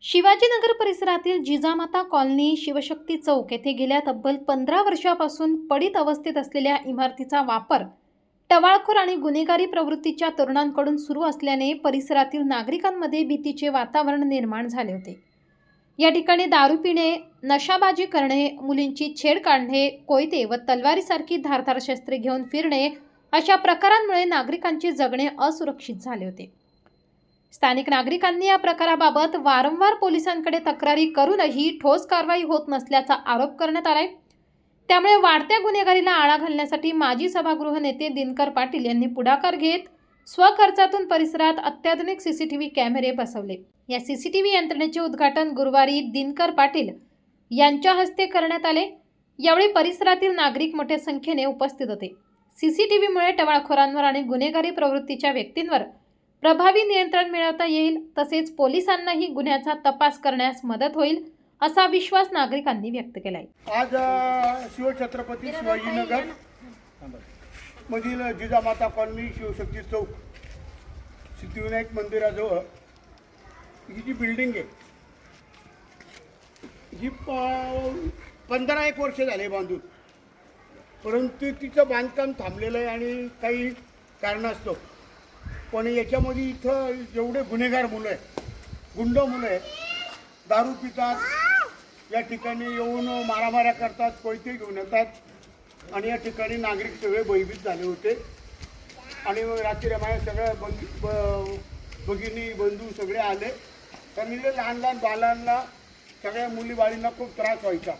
शिवाजीनगर परिसरातील जिजामाता कॉलनी शिवशक्ती चौक येथे गेल्या तब्बल 15 वर्षापासून पडीत अवस्थेत असलेल्या इमारतीचा वापर टवाळखोर आणि गुन्हेगारी प्रवृत्तीच्या तरुणांकडून सुरू असल्याने परिसरातील नागरिकांमध्ये भीतीचे वातावरण निर्माण झाले होते। या ठिकाणी दारू पिणे, नशाबाजी करणे, मुलींची छेड काढणे, कोयते व तलवारीसारखी धारदार शस्त्रे घेऊन फिरणे अशा प्रकारांमुळे नागरिकांचे जगणे असुरक्षित झाले होते। स्थानिक नागरिकांनी या प्रकाराबाबत वारंवार पोलिसांकडे तक्रारी करूनही ठोस कारवाई होत नसल्याचा आरोप करण्यात आलाय। त्यामुळे वाढत्या गुन्हेगारीला आळा घालण्यासाठी माजी सभागृह नेते दिनकर पाटील यांनी पुढाकार घेत स्वखर्चातून परिसरात अत्याधुनिक सीसीटीव्ही कॅमेरे बसवले। या सीसीटीव्ही यंत्रणेचे उद्घाटन गुरुवारी दिनकर पाटील यांच्या हस्ते करण्यात आले। यावेळी परिसरातील नागरिक मोठ्या संख्येने उपस्थित होते। सीसीटीव्हीमुळे टवाळखोरांवर आणि गुन्हेगारी प्रवृत्तीच्या व्यक्तींवर प्रभावी नियंत्रण मिळवता येईल, तसेच पोलिसांनाही गुन्ह्याचा तपास करण्यास मदत होईल असा विश्वास नागरिकांनी व्यक्त केलाय। आज शिवछत्रपती शिवाजीनगर मधील जिजामाता कॉलनी शिवशक्ती चौक सिद्धिविनायक मंदिराजवळ ही जी बिल्डिंग आहे ही 15-1 वर्ष झाले बांधून, परंतु तिचं बांधकाम थांबलेलं आहे आणि काही कारणास्तव। पण याच्यामध्ये इथं जेवढे गुन्हेगार मुलं आहेत, गुंड मुलं आहेत, दारू पितात, या ठिकाणी येऊन मारामाऱ्या करतात, कोयते घेऊन येतात आणि या ठिकाणी नागरिक सगळे भयभीत झाले होते। आणि रात्री माझ्या सगळ्या भगिनी बंधू सगळे आले, कारण लहान लहान बालांना, सगळ्या मुली बाळींना खूप त्रास व्हायचा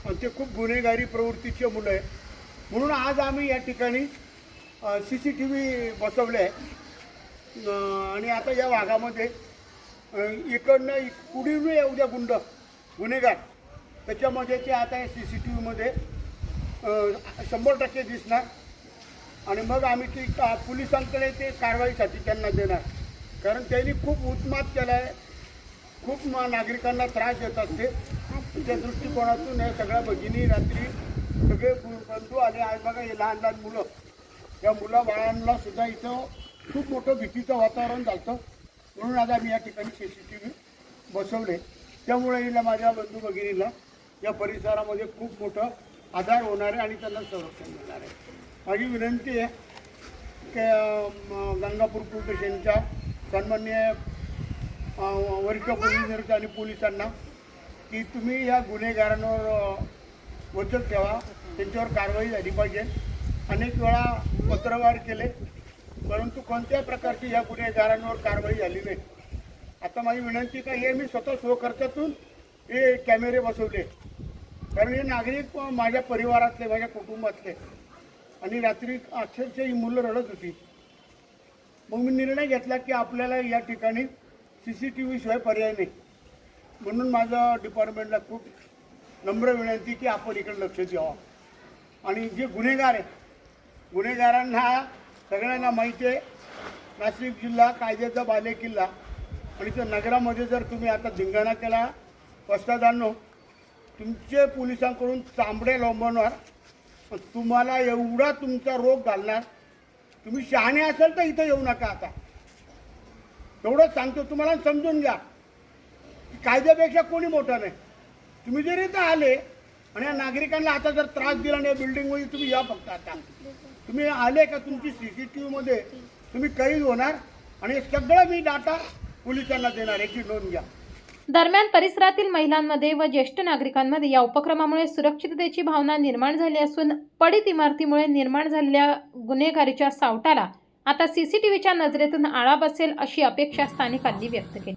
आणि ते खूप गुन्हेगारी प्रवृत्तीचे मुलं आहे। म्हणून आज आम्ही या ठिकाणी CCTV बसवले आहे आणि आता या भागामध्ये इकडनं पुढील एवढ्या गुन्हेगार त्याच्यामध्ये ते आता या CCTVमध्ये 100% दिसणार आणि मग आम्ही ते पोलिसांकडे ते कारवाईसाठी त्यांना देणार, कारण त्यांनी खूप उत्मात केला आहे, खूप नागरिकांना त्रास देतात ते। त्या दृष्टिकोनातून या सगळ्या भगिनी रात्री सगळे बंधू आले। आज बघा हे लहान लहान मुलं, या मुलाबाळांना सुद्धा इथं खूप मोठं भीतीचं वातावरण झालं, म्हणून आज आम्ही या ठिकाणी CCTV बसवले। त्यामुळे हिला माझ्या बंधू भगिनीला या परिसरामध्ये खूप मोठं आधार होणार आहे आणि त्यांना संरक्षण मिळणार आहे। माझी विनंती आहे की गंगापूर पोलीस स्टेशनच्या सन्माननीय वरिष्ठ पोलीस आणि पोलिसांना की तुम्ही या गुन्हेगारांवर वचक ठेवा, त्यांच्यावर कारवाई झाली पाहिजे। अनेक वेळा पत्रव्यवहार केले, परंतु कोणत्याही प्रकारची या गुन्हेगारांवर कारवाई झाली नाही। आता माझी विनंती का हे मी स्वतः स्वखर्चातून हे कॅमेरे बसवले, कारण हे नागरिक माझ्या परिवारातले, माझ्या कुटुंबातले, आणि रात्री अक्षरशः ही मुलं रडत होती। मग मी निर्णय घेतला की आपल्याला या ठिकाणी CCTV शिवाय पर्याय नाही, म्हणून माझं डिपार्टमेंटला खूप नम्र विनंती की आपण इकडे लक्ष द्यावं। आणि जे गुन्हेगार आहे, गुन्हेगारांना सगळ्यांना माहिती आहे, नाशिक जिल्हा कायद्याचा बालेकिल्ला, आणि त्या नगरामध्ये जर तुम्ही आता धिंगाणा केला, वस्तादांनो, तुमचे पोलिसांकडून चांबडे लोंबवणार, तुम्हाला एवढा तुमचा रोग घालणार। तुम्ही शहाणे असाल तर इथं येऊ नका। आता एवढंच सांगतो तुम्हाला, समजून घ्या, कायद्यापेक्षा कोणी मोठं नाही। तुम्ही जर इथं आले आणि या नागरिकांना आता जर त्रास दिला नाही बिल्डिंगमध्ये, तुम्ही या फक्त। आता तुम्ही आले का तुमची CCTVमध्ये तुम्ही कैद होणार आणि सगळं मी डाटा पोलिसांना देणार, याची नोंद घ्या। दरम्यान परिसरातील महिलांमध्ये व ज्येष्ठ नागरिकांमध्ये या उपक्रमामुळे सुरक्षिततेची भावना निर्माण झाली असून पडीत इमारतीमुळे निर्माण झालेल्या गुन्हेगारीच्या सावटाला आता CCTVच्या नजरेतून आळा बसेल अशी अपेक्षा स्थानिकांनी व्यक्त केली।